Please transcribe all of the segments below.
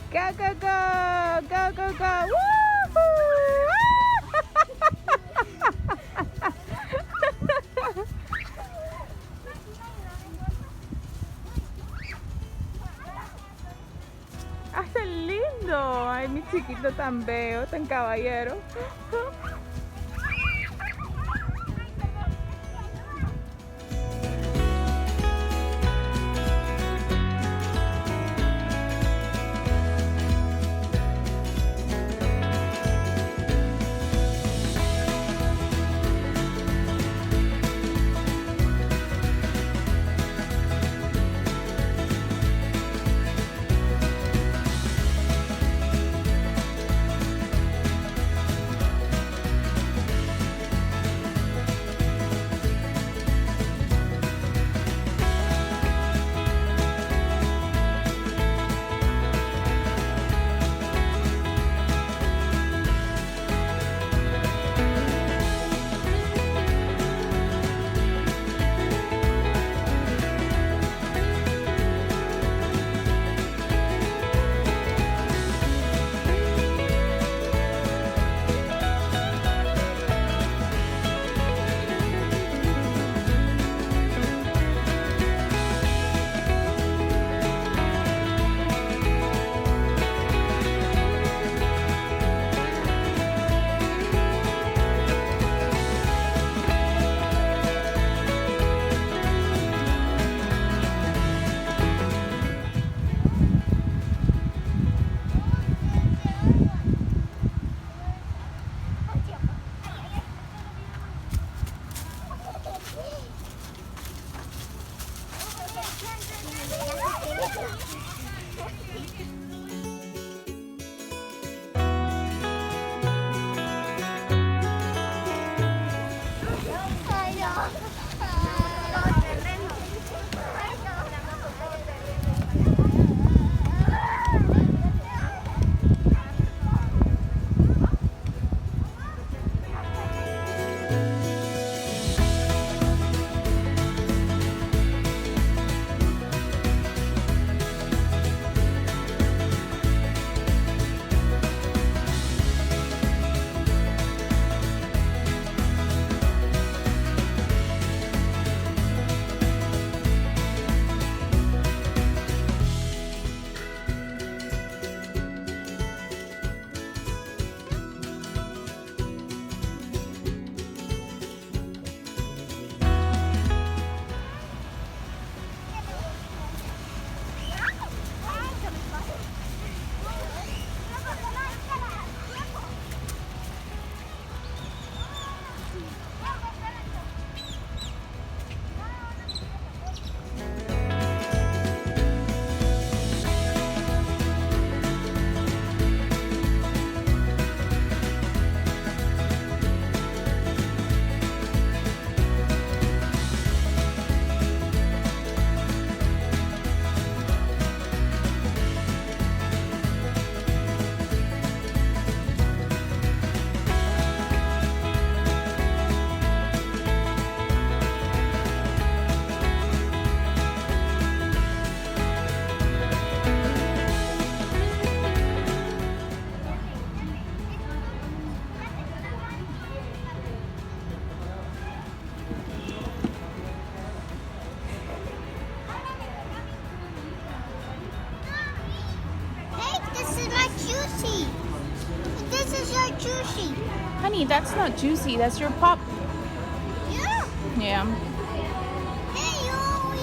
Go, go, go! Go, go, go! Woo-hoo! ¡Ah, tan lindo! Ay, mi chiquito tan bello, tan caballero. Juicy. Honey, that's not juicy. That's your pop. Yeah. Yeah. Hey, you're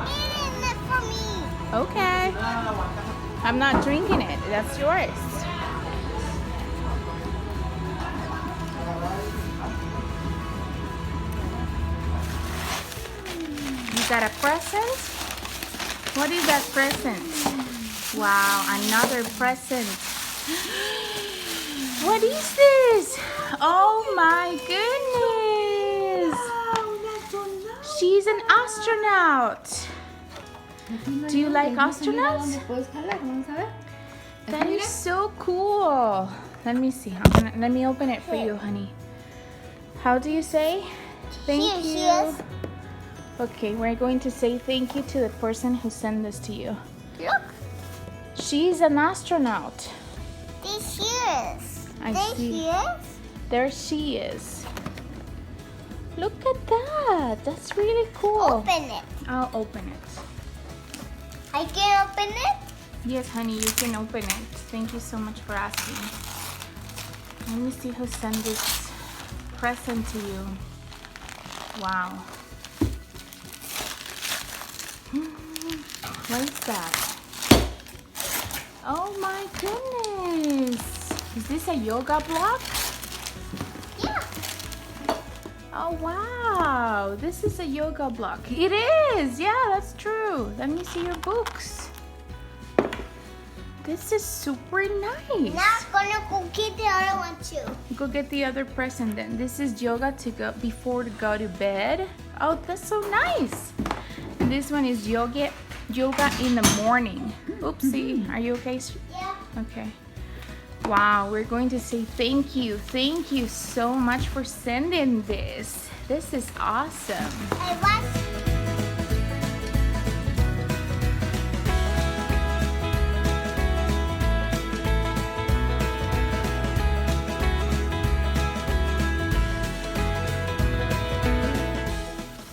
eating it for me. Okay. I'm not drinking it. That's yours. You got a present? What is that present? Wow, another present. What is this? Oh my goodness. She's an astronaut. Do you like astronauts? That is so cool. Let me see. Let me open it for you, honey. How do you say thank you? Yes. Okay, we're going to say thank you to the person who sent this to you. Look. She's an astronaut. There she is. I There see. she is. There she is. Look at that. That's really cool. Open it. I'll open it. I can open it. Yes, honey, you can open it. Thank you so much for asking. Let me see who sent this present to you. Wow. What is that? Oh my goodness. Is this a yoga block? Yeah. Oh wow. This is a yoga block. It is. Yeah, that's true. Let me see your books. This is super nice. Now I'm gonna go get the other one too. Go get the other present then. This is yoga to go before to go to bed. Oh, that's so nice. And this one is yoga in the morning. Oopsie. Are you okay? Yeah. Okay. Wow, we're going to say thank you. Thank you so much for sending this. This is awesome. I want.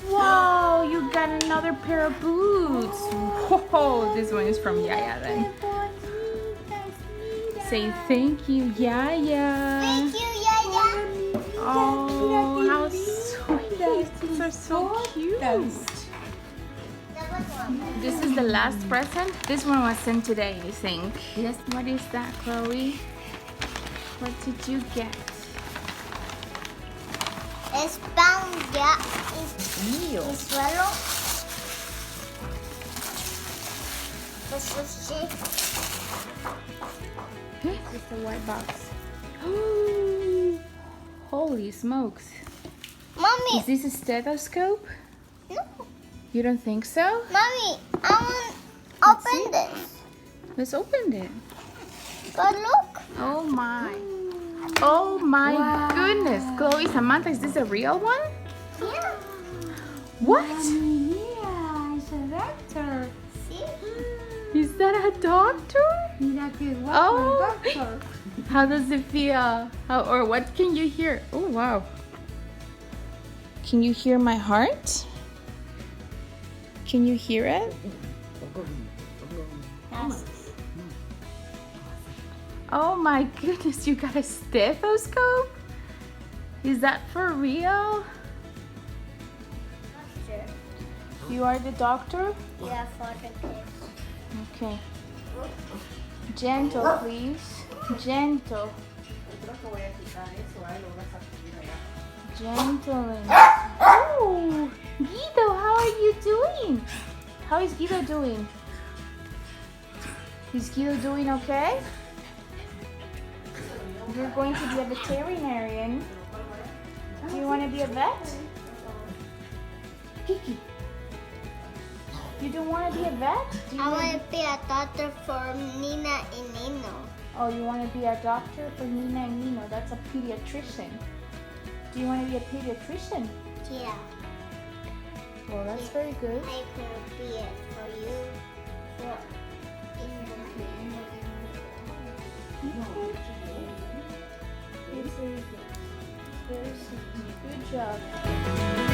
Wow, you got another pair of boots. Whoa, this one is from Yaya then. Say thank you, Yaya. Thank you, Yaya. Oh, how sweet. These are so cute. This is the last present. This one was sent today, I think. Yes. What is that, Chloe? What did you get? Es pan ya. Es suelo. This is shit. It's a white box. Holy smokes. Mommy. Is this a stethoscope? No. You don't think so? Mommy, I want Let's open see. this. Let's open it. But look. Oh my. Oh my goodness. Chloe, Samantha, is this a real one? Yeah. What? Mira, es el doctor. See? Is that a doctor? Mira qué guapo Oh. el doctor. How does it feel? Or what can you hear? Oh, wow. Can you hear my heart? Can you hear it? Yes. Oh my goodness, you got a stethoscope? Is that for real? Sure. You are the doctor? Yeah, for the kids. Okay. Gentle, please. Gentle. Gentle. Oh, Guido, how are you doing? How is Guido doing? Is Guido doing okay? You're going to be a veterinarian. Do you want to be a vet? Kiki. You don't want to be a vet? Do you I wanna want to be a doctor for Nina and Nino. Oh, you want to be a doctor for Nina and Nino? That's a pediatrician. Do you want to be a pediatrician? Yeah. Well, that's very good. I could be it for you. For It's very good. Good job.